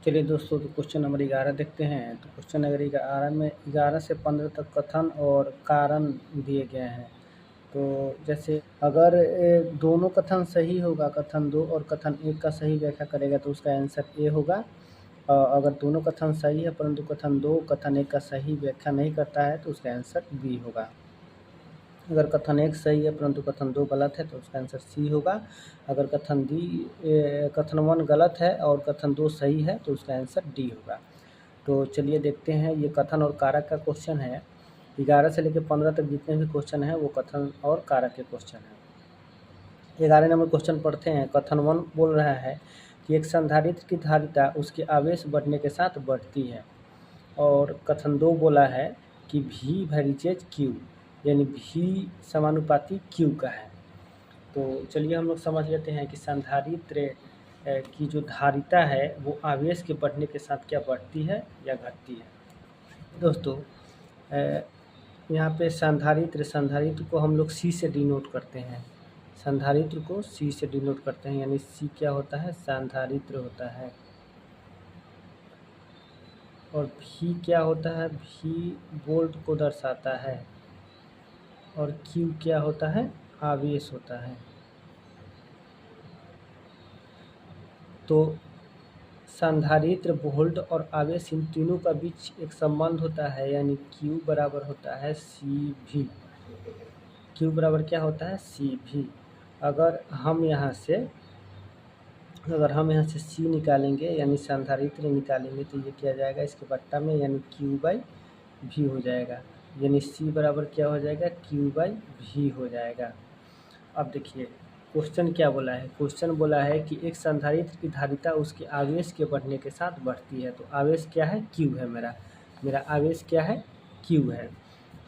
चलिए दोस्तों, तो क्वेश्चन नंबर 11 देखते हैं। तो क्वेश्चन नंबर 11 में 11 से 15 तक कथन और कारण दिए गए हैं। तो जैसे अगर दोनों कथन सही होगा, कथन 2 और कथन 1 का सही व्याख्या करेगा तो उसका आंसर ए होगा। अगर दोनों कथन सही है परंतु कथन 2 कथन 1 का सही व्याख्या नहीं करता है तो उसका आंसर बी होगा। अगर कथन 1 सही है परंतु कथन 2 गलत है तो उसका आंसर सी होगा। अगर कथन 1 गलत है और कथन 2 सही है तो उसका आंसर डी होगा। तो चलिए देखते हैं, ये कथन और कारक का क्वेश्चन है। 11 से लेकर 15 तक जितने भी क्वेश्चन हैं वो कथन और कारक के क्वेश्चन हैं। 11 नंबर क्वेश्चन पढ़ते हैं। कथन 1 बोल रहा है कि एक संधारित्र की धारिता उसके आवेश बढ़ने के साथ बढ़ती है। और कथन 2 बोला है कि V वैरिजेज Q, यानी V समानुपाती Q का है। तो चलिए हम लोग समझ लेते हैं कि संधारित्र की जो धारिता है वो आवेश के बढ़ने के साथ क्या बढ़ती है या घटती है। दोस्तों यहाँ पे संधारित्र को हम लोग C से डिनोट करते हैं। संधारित्र को C से डिनोट करते हैं, यानी C क्या होता है, संधारित्र होता है। और V क्या होता है, V वोल्ट को दर्शाता है। और Q क्या होता है, आवेश होता है। तो संधारित्र, वोल्ट और आवेश, इन तीनों का बीच एक संबंध होता है, यानी Q बराबर होता है CV। Q बराबर क्या होता है, CV। अगर हम यहाँ से C निकालेंगे यानी संधारित्र निकालेंगे तो ये क्या जाएगा इसके बट्टा में, यानी Q/V हो जाएगा। यानी C बराबर क्या हो जाएगा, Q/V हो जाएगा। अब देखिए क्वेश्चन क्या बोला है। क्वेश्चन बोला है कि एक संधारित्र की धारिता उसके आवेश के बढ़ने के साथ बढ़ती है। तो आवेश क्या है, Q है। मेरा आवेश क्या है, Q है।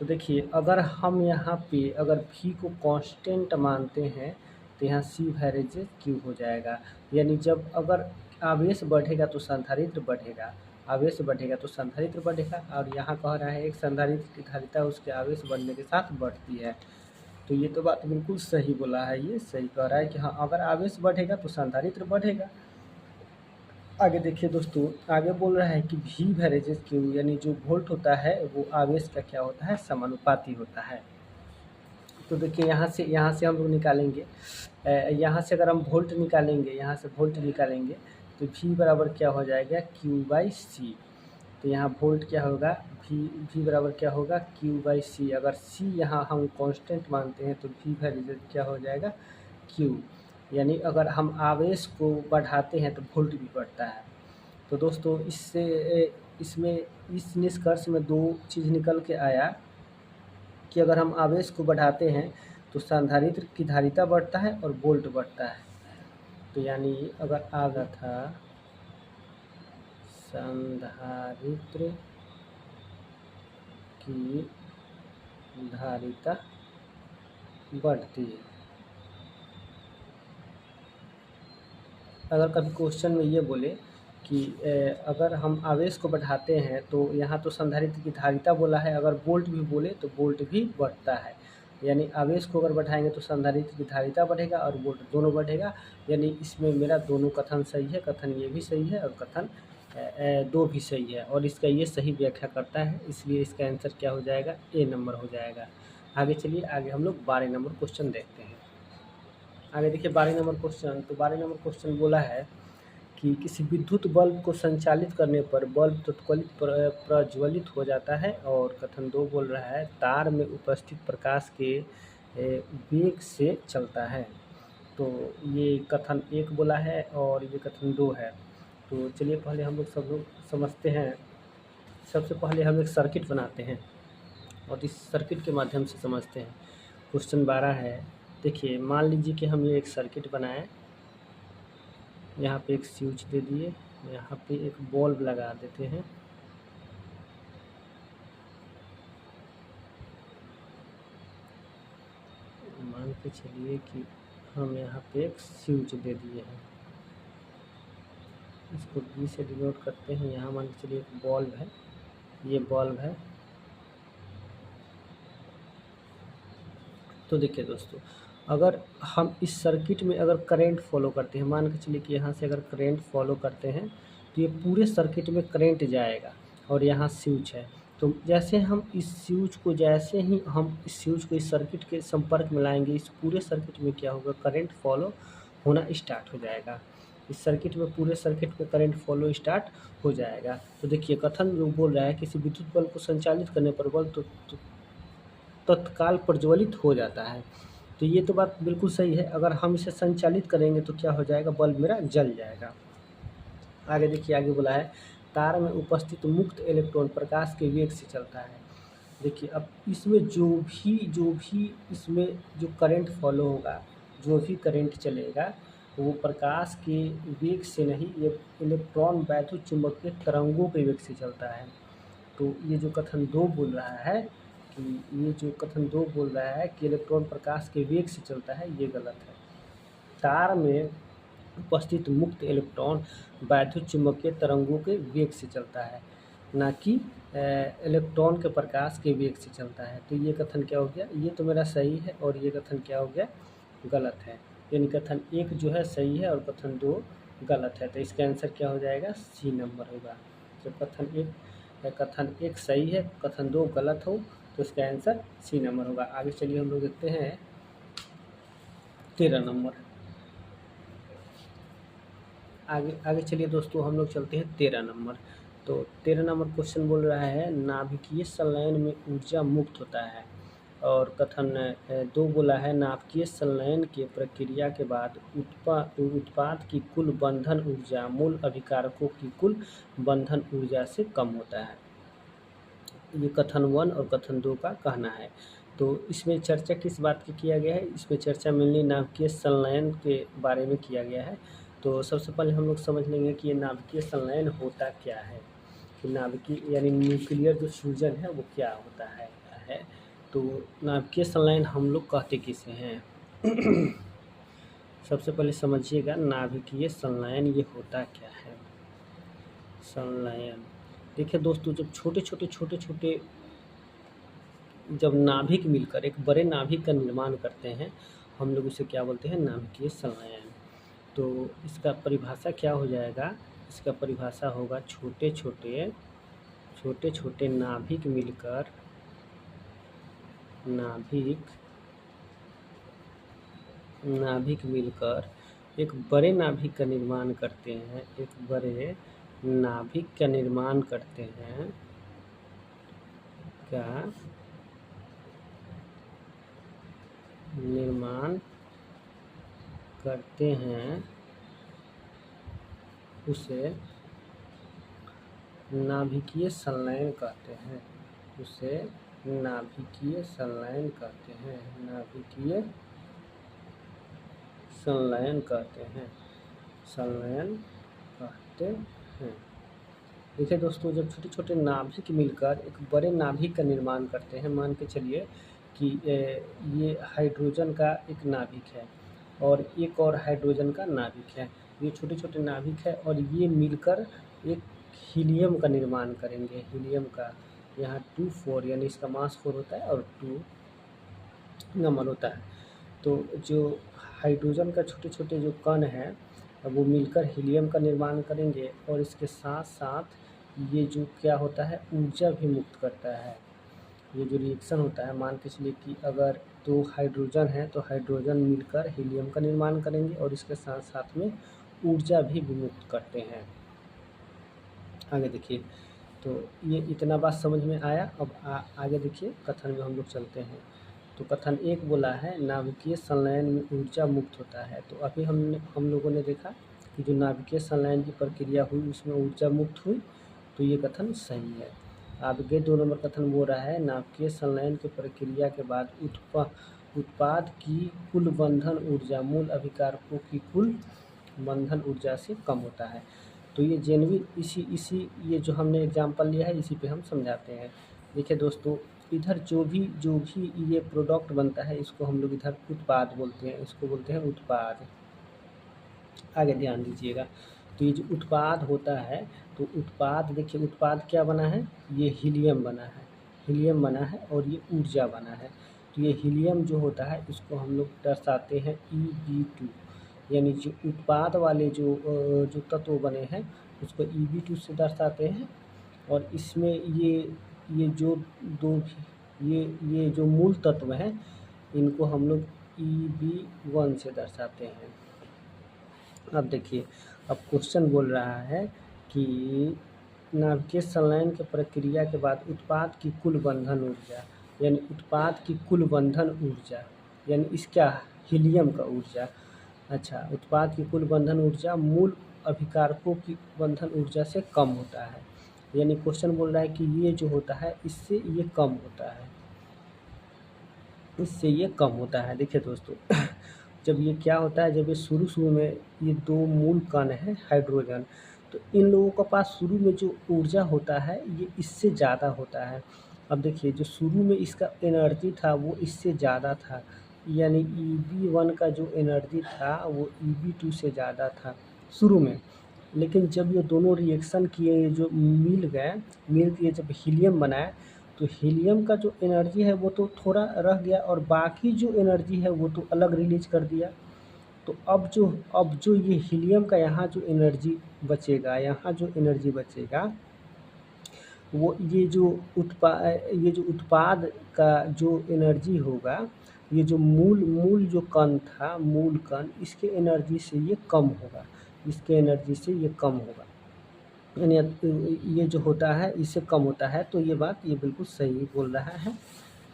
तो देखिए अगर हम यहाँ पे अगर V को कांस्टेंट मानते हैं तो यहाँ C वैरिजेज Q हो जाएगा। यानी जब अगर आवेश बढ़ेगा तो संधारित्र बढ़ेगा, आवेश बढ़ेगा तो संधारित्र बढ़ेगा। और यहाँ कह रहा है एक संधारित्र की धारिता उसके आवेश बढ़ने के साथ बढ़ती है। तो ये तो बात बिल्कुल सही बोला है, ये सही कह रहा है कि हाँ अगर आवेश बढ़ेगा तो संधारित्र बढ़ेगा। आगे देखिए दोस्तों, आगे बोल रहा है कि V वैरिजेज Q, यानी जो वोल्ट होता है वो आवेश का क्या होता है, समानुपाती होता है। तो देखिए यहाँ से हम लोग निकालेंगे, यहाँ से अगर हम वोल्ट निकालेंगे, यहाँ से वोल्ट निकालेंगे तो V बराबर क्या हो जाएगा, Q/C। तो यहाँ वोल्ट क्या होगा, V बराबर क्या होगा, Q/C। अगर C यहाँ हम कांस्टेंट मानते हैं तो V वैरिजेज क्या हो जाएगा, Q। यानी अगर हम आवेश को बढ़ाते हैं तो वोल्ट भी बढ़ता है। तो दोस्तों इसमें इस निष्कर्ष में दो चीज़ निकल के आया कि अगर हम आवेश को बढ़ाते हैं तो संधारित्र की धारिता बढ़ता है और वोल्ट बढ़ता है। तो यानी अगर आगा था संधारित्र की धारिता बढ़ती है। अगर कभी क्वेश्चन में ये बोले कि अगर हम आवेश को बढ़ाते हैं तो यहाँ तो संधारित्र की धारिता बोला है, अगर वोल्ट भी बोले तो वोल्ट भी बढ़ता है। यानी आवेश को अगर बढ़ाएंगे तो संधारित्र की धारिता बढ़ेगा और वोल्ट दोनों बढ़ेगा। यानी इसमें मेरा दोनों कथन सही है, कथन ये भी सही है और कथन 2 भी सही है, और इसका ये सही व्याख्या करता है। इसलिए इसका आंसर क्या हो जाएगा, ए नंबर हो जाएगा। आगे चलिए, आगे हम लोग 12 नंबर क्वेश्चन देखते हैं। आगे देखिए 12 नंबर क्वेश्चन। तो 12 नंबर क्वेश्चन बोला है कि किसी विद्युत बल्ब को संचालित करने पर बल्ब तत्कालिक प्रज्वलित हो जाता है। और कथन 2 बोल रहा है तार में उपस्थित प्रकाश के वेग से चलता है। तो ये कथन 1 बोला है और ये कथन 2 है। तो चलिए पहले हम लोग सब लोग समझते हैं। सबसे पहले हम एक सर्किट बनाते हैं और इस सर्किट के माध्यम से समझते हैं। क्वेश्चन 12 है, देखिए मान लीजिए कि हम ये एक सर्किट बनाएं। यहाँ पे एक स्विच दे दिए, यहाँ पे एक बल्ब लगा देते हैं। मान के चलिए कि हम यहाँ पे एक स्विच दे दिए हैं, इसको बी से डिनोट करते हैं। यहाँ मान के चलिए एक बल्ब है, ये बल्ब है। तो देखिए दोस्तों, अगर हम इस सर्किट में अगर करंट फॉलो करते हैं, मान के चलिए कि यहाँ से अगर करंट फॉलो करते हैं तो ये पूरे सर्किट में करंट जाएगा और यहाँ स्विच है। तो जैसे हम इस स्विच को इस सर्किट के संपर्क में लाएंगे, इस पूरे सर्किट में क्या होगा, करंट फॉलो होना स्टार्ट हो जाएगा। इस सर्किट में पूरे सर्किट में करंट फॉलो स्टार्ट हो जाएगा। तो देखिए कथन जो बोल रहा है, किसी विद्युत बल्ब को संचालित करने पर बल्ब तो तत्काल प्रज्वलित हो जाता है। तो ये तो बात बिल्कुल सही है। अगर हम इसे संचालित करेंगे तो क्या हो जाएगा, बल्ब मेरा जल जाएगा। आगे देखिए, आगे बोला है तार में उपस्थित मुक्त इलेक्ट्रॉन प्रकाश के वेग से चलता है। देखिए अब इसमें जो भी इसमें जो करंट फॉलो होगा, जो भी करंट चलेगा वो प्रकाश के वेग से नहीं, ये इलेक्ट्रॉन वैद्युत चुंबकीय तरंगों के वेग से चलता है। तो ये जो कथन दो बोल रहा है कि इलेक्ट्रॉन प्रकाश के वेग से चलता है, ये गलत है। तार में उपस्थित मुक्त इलेक्ट्रॉन वैद्युत चुंबकीय तरंगों के वेग से चलता है, ना कि इलेक्ट्रॉन के प्रकाश के वेग से चलता है। तो ये कथन क्या हो गया, ये तो मेरा सही है और ये कथन क्या हो गया, गलत है। यानी कथन 1 जो है सही है और कथन 2 गलत है। तो इसका आंसर क्या हो जाएगा, सी नंबर होगा। जब कथन 1 सही है, कथन 2 गलत हो, तो इसका आंसर सी नंबर होगा। आगे चलिए हम लोग देखते हैं 13 नंबर। आगे चलिए दोस्तों, हम लोग चलते हैं 13 नंबर। तो 13 नंबर क्वेश्चन बोल रहा है नाभिकीय संलयन में ऊर्जा मुक्त होता है। और कथन 2 बोला है नाभिकीय संलयन के प्रक्रिया के बाद उत्पाद की कुल बंधन ऊर्जा मूल अभिकारकों की कुल बंधन ऊर्जा से कम होता है। ये कथन 1 और कथन 2 का कहना है। तो इसमें चर्चा किस बात की किया गया है, इसमें चर्चा मेनली नाभिकीय संलयन के बारे में किया गया है। तो सबसे पहले हम लोग समझ लेंगे कि ये नाभिकीय संलयन होता क्या है, कि नाभिकीय यानी न्यूक्लियर जो फ्यूजन है वो क्या होता है। तो नाभिकीय संलयन हम लोग कहते किसे हैं सबसे पहले समझिएगा नाभिकीय संलयन ये होता क्या है। संलयन देखिए दोस्तों, जब छोटे जब नाभिक मिलकर एक बड़े नाभिक का निर्माण करते हैं, हम लोग उसे क्या बोलते हैं, नाभिकीय संलयन। तो इसका परिभाषा क्या हो जाएगा, इसका परिभाषा होगा छोटे छोटे नाभिक मिलकर एक बड़े नाभिक का निर्माण करते हैं, उसे नाभिकीय संलयन कहते हैं। नाभिकीय संलयन कहते हैं। देखिए दोस्तों, जब छोटे नाभिक मिलकर एक बड़े नाभिक का निर्माण करते हैं, मान के चलिए कि ये हाइड्रोजन का एक नाभिक है और एक और हाइड्रोजन का नाभिक है। ये छोटे नाभिक है और ये मिलकर एक हीलियम का निर्माण करेंगे। हीलियम का यहाँ 2 4 यानी इसका मास 4 होता है और 2 नंबर होता है। तो जो हाइड्रोजन का छोटे जो कण हैं वो मिलकर हीलियम का निर्माण करेंगे और इसके साथ साथ ये जो क्या होता है, ऊर्जा भी मुक्त करता है। ये जो रिएक्शन होता है, मान के चलिए कि अगर 2 हाइड्रोजन है तो हाइड्रोजन मिलकर हीलियम का निर्माण करेंगे और इसके साथ साथ में ऊर्जा भी विमुक्त करते हैं। आगे देखिए, तो ये इतना बात समझ में आया। अब आगे देखिए कथन में हम लोग चलते हैं। तो कथन 1 बोला है नाभिकीय संलयन में ऊर्जा मुक्त होता है। तो अभी हम लोगों ने देखा कि जो नाभिकीय संलयन की प्रक्रिया हुई उसमें ऊर्जा मुक्त हुई, तो ये कथन सही है। आगे 2 नंबर कथन बोल रहा है नाभिकीय संलयन की प्रक्रिया के बाद उत्पाद की कुल बंधन ऊर्जा मूल अभिकारकों की कुल बंधन ऊर्जा से कम होता है। तो ये जेनविन इसी ये जो हमने एग्जाम्पल लिया है इसी पे हम समझाते हैं। देखिए दोस्तों, इधर जो भी ये प्रोडक्ट बनता है इसको हम लोग इधर उत्पाद बोलते हैं, इसको बोलते हैं उत्पाद। आगे ध्यान दीजिएगा, तो ये जो उत्पाद होता है, तो उत्पाद देखिए उत्पाद क्या बना है, ये हीलियम बना है और ये ऊर्जा बना है। तो ये हीलियम जो होता है इसको हम लोग दर्शाते हैं Eb2। यानी जो उत्पाद वाले जो तत्व बने हैं उसको EB2 से दर्शाते हैं। और इसमें ये जो दो ये जो मूल तत्व हैं इनको हम लोग EB1 से दर्शाते हैं। अब देखिए, अब क्वेश्चन बोल रहा है कि नाभिकीय संलयन की प्रक्रिया के बाद उत्पाद की कुल बंधन ऊर्जा, यानी उत्पाद की कुल बंधन ऊर्जा, यानी इसका हीलियम का ऊर्जा, अच्छा, उत्पाद की कुल बंधन ऊर्जा मूल अभिकारकों की बंधन ऊर्जा से कम होता है। यानी क्वेश्चन बोल रहा है कि ये जो होता है इससे ये कम होता है, इससे ये कम होता है। देखिए दोस्तों, जब ये क्या होता है, जब ये शुरू में ये दो मूल कण है हाइड्रोजन, तो इन लोगों के पास शुरू में जो ऊर्जा होता है ये इससे ज़्यादा होता है। अब देखिए, जो शुरू में इसका एनर्जी था वो इससे ज़्यादा था, यानी EB1 का जो एनर्जी था वो EB2 से ज़्यादा था शुरू में। लेकिन जब ये दोनों रिएक्शन किए, जो मिल के जब हीलियम बनाए, तो हीलियम का जो एनर्जी है वो तो थोड़ा रह गया और बाकी जो एनर्जी है वो तो अलग रिलीज कर दिया। तो अब जो ये हीलियम का यहाँ जो एनर्जी बचेगा, वो ये जो उत्पाद का जो एनर्जी होगा, ये जो मूल जो कण था, मूल कण, इसके एनर्जी से ये कम होगा, इसके एनर्जी से ये कम होगा, यानी ये जो होता है इससे कम होता है। तो ये बात ये बिल्कुल सही बोल रहा है,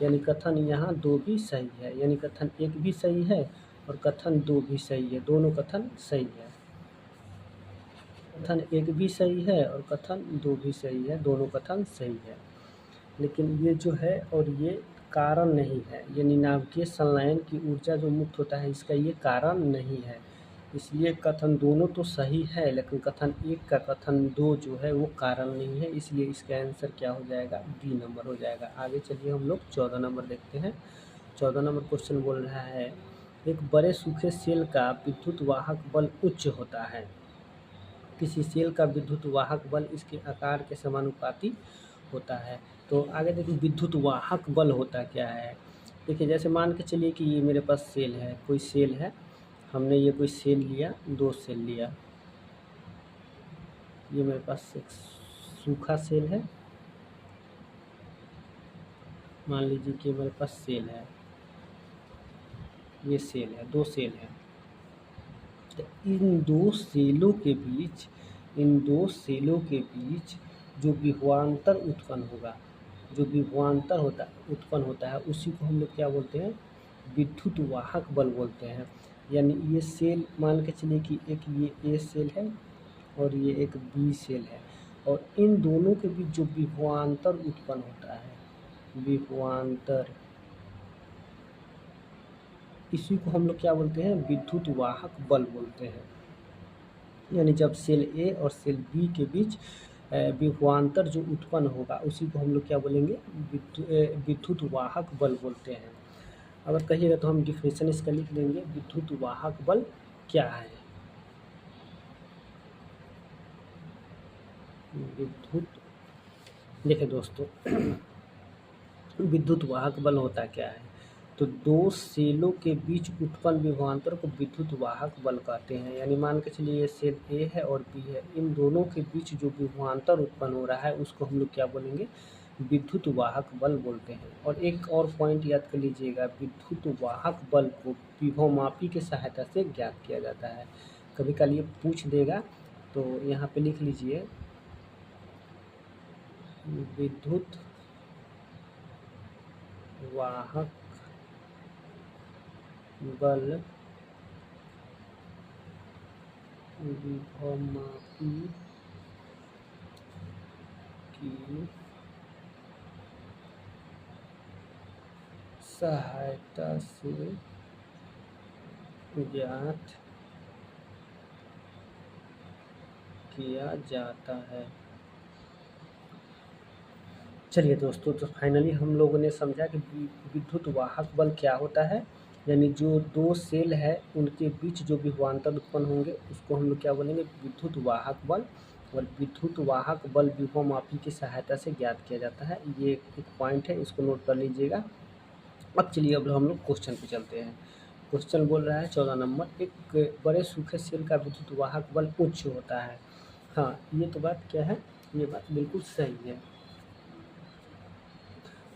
यानी कथन यहाँ 2 भी सही है, यानी कथन 1 भी सही है और कथन 2 भी सही है, दोनों कथन सही है। कथन 1 भी सही है और कथन 2 भी सही है, दोनों कथन सही है। लेकिन ये जो है और ये कारण नहीं है, यानी नाभिकीय संलयन की ऊर्जा जो मुक्त होता है इसका ये कारण नहीं है, इसलिए कथन दोनों तो सही है, लेकिन कथन 1 का कथन 2 जो है वो कारण नहीं है, इसलिए इसका आंसर क्या हो जाएगा, D नंबर हो जाएगा। आगे चलिए हम लोग 14 नंबर देखते हैं। 14 नंबर क्वेश्चन बोल रहा है, एक बड़े सूखे सेल का विद्युत वाहक बल उच्च होता है, किसी सेल का विद्युत वाहक बल इसके आकार के समानुपाती होता है। तो आगे देखिए, विद्युत वाहक बल होता क्या है। देखिए, जैसे मान के चलिए कि ये मेरे पास सेल है, कोई सेल है, हमने ये कोई सेल लिया, 2 सेल लिया, ये मेरे पास एक सूखा सेल है, मान लीजिए कि मेरे पास सेल है, ये सेल है, 2 सेल है। तो इन दो सेलों के बीच जो विभवांतर उत्पन्न होगा, जो विभवांतर उत्पन्न होता है उसी को हम लोग क्या बोलते हैं, विद्युत वाहक बल बोलते हैं। यानी ये सेल मान के चलिए कि एक ये A सेल है और ये एक B सेल है, और इन दोनों के बीच जो विभवांतर उत्पन्न होता है, विभवांतर, इसी को हम लोग क्या बोलते हैं, विद्युत वाहक बल बोलते हैं। यानी जब सेल A और सेल B के बीच विभवांतर जो उत्पन्न होगा उसी को हम लोग क्या बोलेंगे, विद्युत वाहक बल बोलते हैं। अगर कहिएगा तो हम डिफिनेशन इसका लिख देंगे, विद्युत वाहक बल क्या है। देखिए दोस्तों, विद्युत वाहक बल होता क्या है, तो दो सेलों के बीच उत्पन्न विभवांतर को विद्युत वाहक बल कहते हैं। यानी मान के चलिए ये सेल A है और B है, इन दोनों के बीच जो विभवांतर उत्पन्न हो रहा है उसको हम लोग क्या बोलेंगे, विद्युत वाहक बल बोलते हैं। और एक और पॉइंट याद कर लीजिएगा, विद्युत वाहक बल को विभवमापी की सहायता से ज्ञात किया जाता है। कभी कभी ये पूछ देगा, तो यहाँ पे लिख लीजिए, विद्युत वाहक बल विभवमापी की सहायता से ज्ञात किया जाता है। चलिए दोस्तों, तो फाइनली हम लोगों ने समझा कि विद्युत वाहक बल क्या होता है। यानी जो दो सेल है उनके बीच जो विभवांतर उत्पन्न होंगे उसको हम लोग क्या बोलेंगे, विद्युत वाहक बल। और विद्युत वाहक बल विभवमापी की सहायता से ज्ञात किया जाता है। ये एक पॉइंट है, इसको नोट कर लीजिएगा। अब चलिए, अब हम लोग क्वेश्चन पे चलते हैं। क्वेश्चन बोल रहा है 14 नंबर, एक बड़े सूखे सेल का विद्युत वाहक बल उच्च होता है। हाँ, ये तो बात क्या है, ये बात बिल्कुल सही है।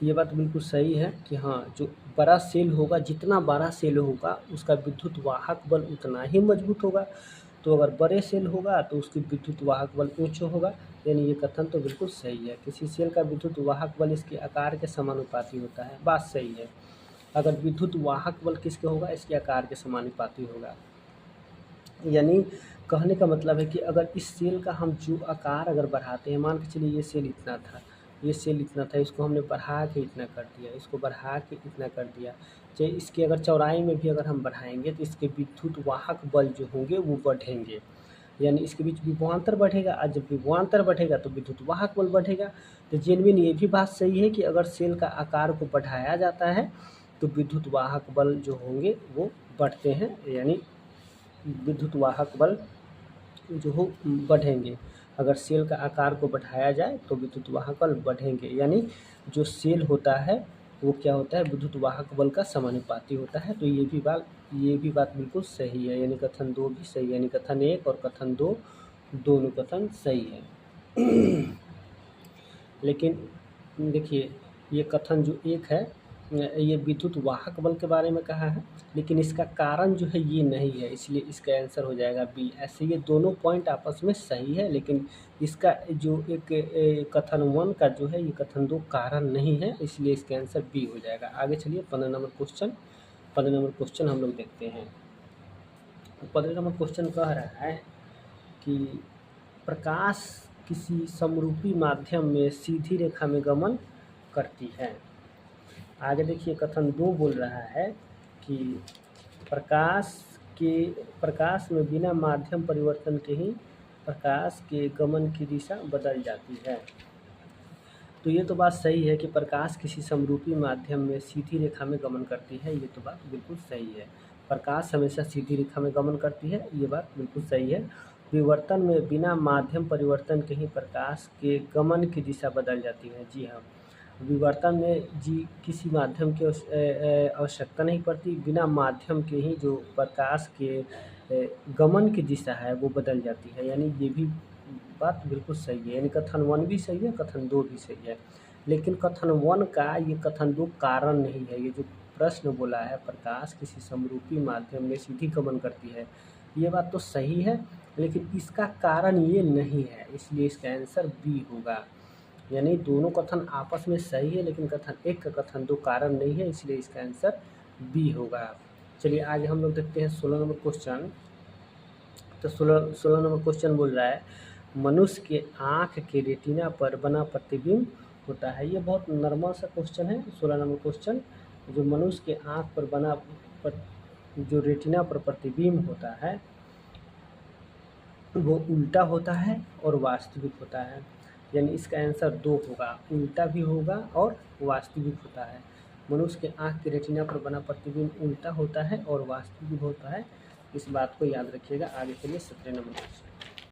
ये बात बिल्कुल सही है कि हाँ, जो बड़ा सेल होगा, जितना बड़ा सेल होगा उसका विद्युत वाहक बल उतना ही मजबूत होगा। तो अगर बड़े सेल होगा तो उसकी विद्युत वाहक बल उच्च होगा, यानी ये कथन तो बिल्कुल सही है। किसी सेल का विद्युत वाहक बल इसके आकार के समानुपाती होता है, बात सही है। अगर विद्युत वाहक बल किसके होगा, इसके आकार के समानुपाती होगा। यानी कहने का मतलब है कि अगर इस सेल का हम जो आकार अगर बढ़ाते हैं, मान के चलिए ये सेल इतना था, ये सेल इतना था, इसको हमने बढ़ा के इतना कर दिया, इसको बढ़ा के इतना कर दिया, चाहे इसकी अगर चौड़ाई में भी अगर हम बढ़ाएंगे तो इसके विद्युत वाहक बल जो होंगे वो बढ़ेंगे, यानी इसके बीच विभवांतर बढ़ेगा, और जब विभवांतर बढ़ेगा तो विद्युत वाहक बल बढ़ेगा। तो जेनविन ये भी बात सही है कि अगर सेल का आकार को बढ़ाया जाता है तो विद्युत वाहक बल जो होंगे वो बढ़ते हैं, यानी विद्युत वाहक बल जो हो बढ़ेंगे। अगर सेल का आकार को बढ़ाया जाए तो विद्युत वाहक बल बढ़ेंगे, यानी जो सेल होता है वो क्या होता है, विद्युत वाहक बल का समानुपाती होता है। तो ये भी बात बिल्कुल सही है, यानी कथन 2 भी सही है, यानी कथन 1 और कथन 2 दोनों कथन सही है। लेकिन देखिए, ये कथन जो 1 है ये विद्युत वाहक बल के बारे में कहा है, लेकिन इसका कारण जो है ये नहीं है, इसलिए इसका आंसर हो जाएगा बी। ऐसे ये दोनों पॉइंट आपस में सही है, लेकिन इसका जो एक कथन 1 का जो है ये कथन 2 कारण नहीं है, इसलिए इसका आंसर बी हो जाएगा। आगे चलिए 15 नंबर क्वेश्चन हम लोग देखते हैं। 15 नंबर क्वेश्चन कह रहा है कि प्रकाश किसी समरूपी माध्यम में सीधी रेखा में गमन करती है। आगे देखिए कथन 2 बोल रहा है कि प्रकाश में बिना माध्यम परिवर्तन के ही प्रकाश के गमन की दिशा बदल जाती है। तो ये तो बात सही है कि प्रकाश किसी समरूपी माध्यम में सीधी रेखा में गमन करती है, ये तो बात बिल्कुल सही है। प्रकाश हमेशा सीधी रेखा में गमन करती है, ये बात बिल्कुल सही है। विवर्तन में बिना माध्यम परिवर्तन के ही प्रकाश के गमन की दिशा बदल जाती है। जी हाँ, विवर्तन में किसी माध्यम की आवश्यकता नहीं पड़ती, बिना माध्यम के ही जो प्रकाश के गमन की दिशा है वो बदल जाती है, यानी ये भी बात बिल्कुल सही है, यानी कथन 1 भी सही है, कथन 2 भी सही है। लेकिन कथन 1 का ये कथन 2 कारण नहीं है। ये जो प्रश्न बोला है प्रकाश किसी समरूपी माध्यम में सीधी गमन करती है, ये बात तो सही है, लेकिन इसका कारण ये नहीं है, इसलिए इसका आंसर बी होगा। यानी दोनों कथन आपस में सही है, लेकिन कथन 1 का कथन 2 कारण नहीं है, इसलिए इसका आंसर बी होगा। चलिए आगे हम लोग देखते हैं 16 नंबर क्वेश्चन। तो 16 नंबर क्वेश्चन बोल रहा है मनुष्य के आँख के रेटिना पर बना प्रतिबिंब होता है। ये बहुत नॉर्मल सा क्वेश्चन है। 16 नंबर क्वेश्चन, जो मनुष्य के आँख पर बना जो रेटिना पर प्रतिबिंब होता है वो उल्टा होता है और वास्तविक होता है, यानी इसका आंसर 2 होगा, उल्टा भी होगा और वास्तविक होता है। मनुष्य के आँख के रेटिना पर बना प्रतिबिंब उल्टा होता है और वास्तविक होता है, इस बात को याद रखिएगा। आगे चलिए 17 नंबर क्वेश्चन।